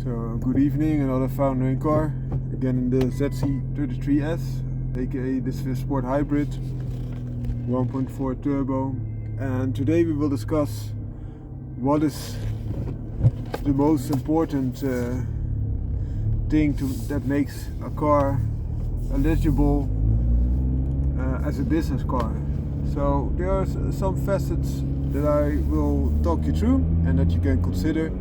So good evening, another founder in car, again in the ZC33S, aka the Swiss Sport Hybrid 1.4 turbo, and today we will discuss what is the most important thing that makes a car eligible as a business car. So there are some facets that I will talk you through and that you can consider.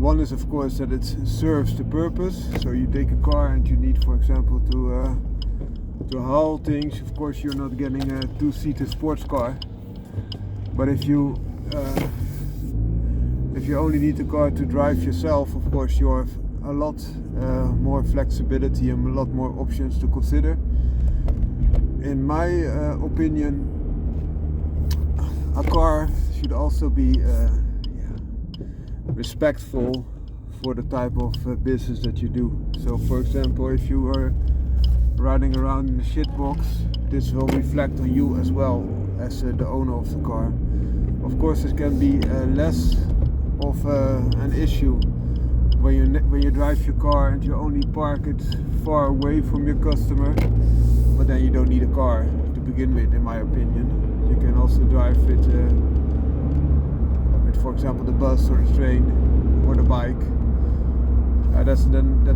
One is of course that it serves the purpose. So you take a car and you need, for example, to haul things. Of course you're not getting a two-seater sports car, but if you only need a car to drive yourself, of course you have a lot more flexibility and a lot more options to consider. In my opinion, a car should also be respectful for the type of business that you do. So for example, if you are riding around in a shitbox, this will reflect on you as well as the owner of the car. Of course it can be less of an issue when you drive your car and you only park it far away from your customer, but then you don't need a car to begin with, in my opinion. You can also drive it with, for example, the bus or the train or the bike. That's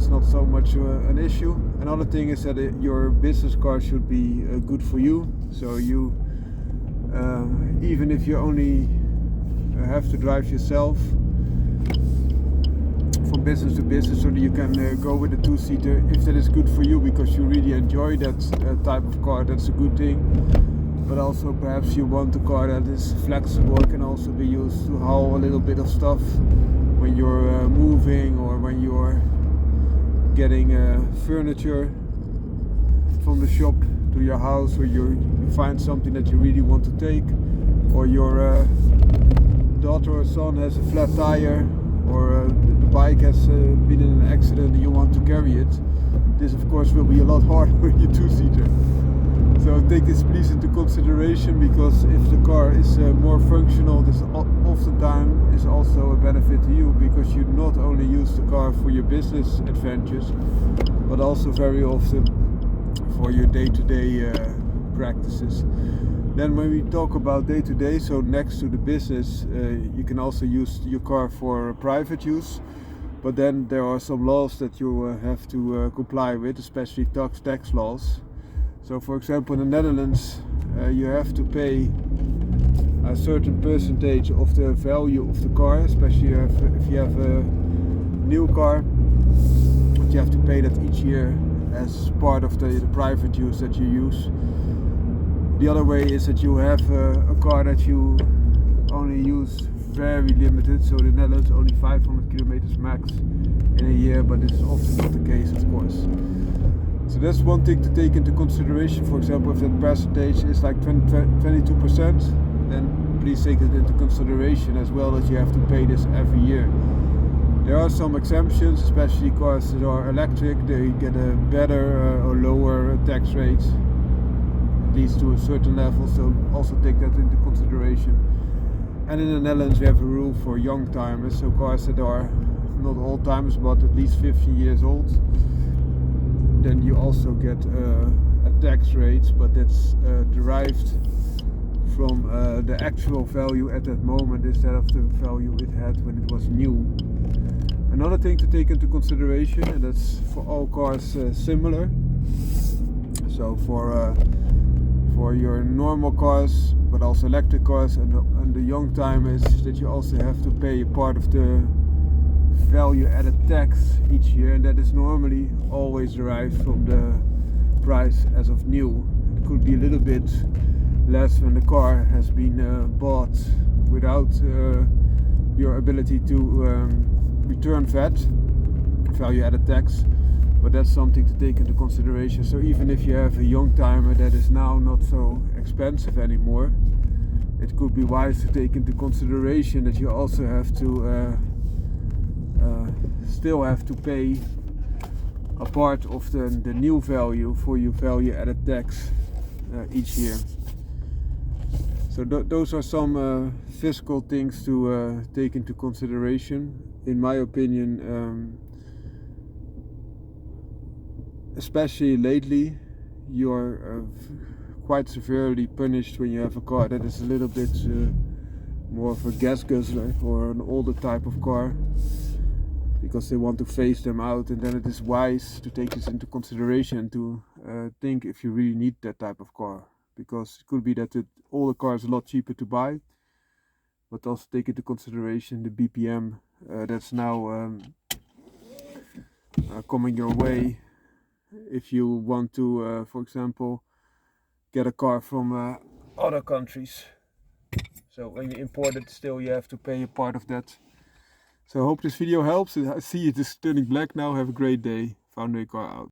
not so much an issue. Another thing is that your business car should be good for you. So you, even if you only have to drive yourself from business to business, so that you can go with a two-seater, if that is good for you because you really enjoy that type of car, that's a good thing. But also perhaps you want a car that is flexible, it can also be used to haul a little bit of stuff when you're moving, or when you're getting furniture from the shop to your house, or you find something that you really want to take, or your daughter or son has a flat tire, or the bike has been in an accident and you want to carry it. This of course will be a lot harder when you're two-seater. So take this please into consideration, because if the car is more functional, this oftentimes is also a benefit to you, because you not only use the car for your business adventures, but also very often for your day-to-day practices. Then when we talk about day-to-day, so next to the business, you can also use your car for private use, but then there are some laws that you have to comply with, especially tax laws. So for example, in the Netherlands, you have to pay a certain percentage of the value of the car, especially if you have a new car. You have to pay that each year as part of the private use that you use. The other way is that you have a car that you only use very limited, so in the Netherlands only 500 kilometers max in a year, but this is often not the case, of course. So that's one thing to take into consideration. For example, if that percentage is like 22%, then please take it into consideration as well, that you have to pay this every year. There are some exemptions, especially cars that are electric. They get a better or lower tax rate, at least to a certain level, so also take that into consideration. And in the Netherlands we have a rule for young timers, so cars that are not old timers but at least 15 years old. Then you also get a tax rate, but that's derived from the actual value at that moment instead of the value it had when it was new. Another thing to take into consideration, and that's for all cars similar. So for your normal cars, but also electric cars and the young timers, that you also have to pay a part of the value added tax each year, and that is normally always derived from the price as of new. It could be a little bit less when the car has been bought without your ability to return VAT, value added tax, but that's something to take into consideration. So even if you have a young timer that is now not so expensive anymore, it could be wise to take into consideration that you also have to still have to pay a part of the new value for your value added tax each year. So those are some fiscal things to take into consideration. in my opinion, especially lately, you're quite severely punished when you have a car that is a little bit more of a gas guzzler or an older type of car, because they want to phase them out. And then it is wise to take this into consideration, to think if you really need that type of car, because it could be that the older car is a lot cheaper to buy, but also take into consideration the BPM that's now coming your way if you want to, for example, get a car from other countries. So when you import it, still you have to pay a part of that. So I hope this video helps. I see it is turning black now. Have a great day. Found a car out.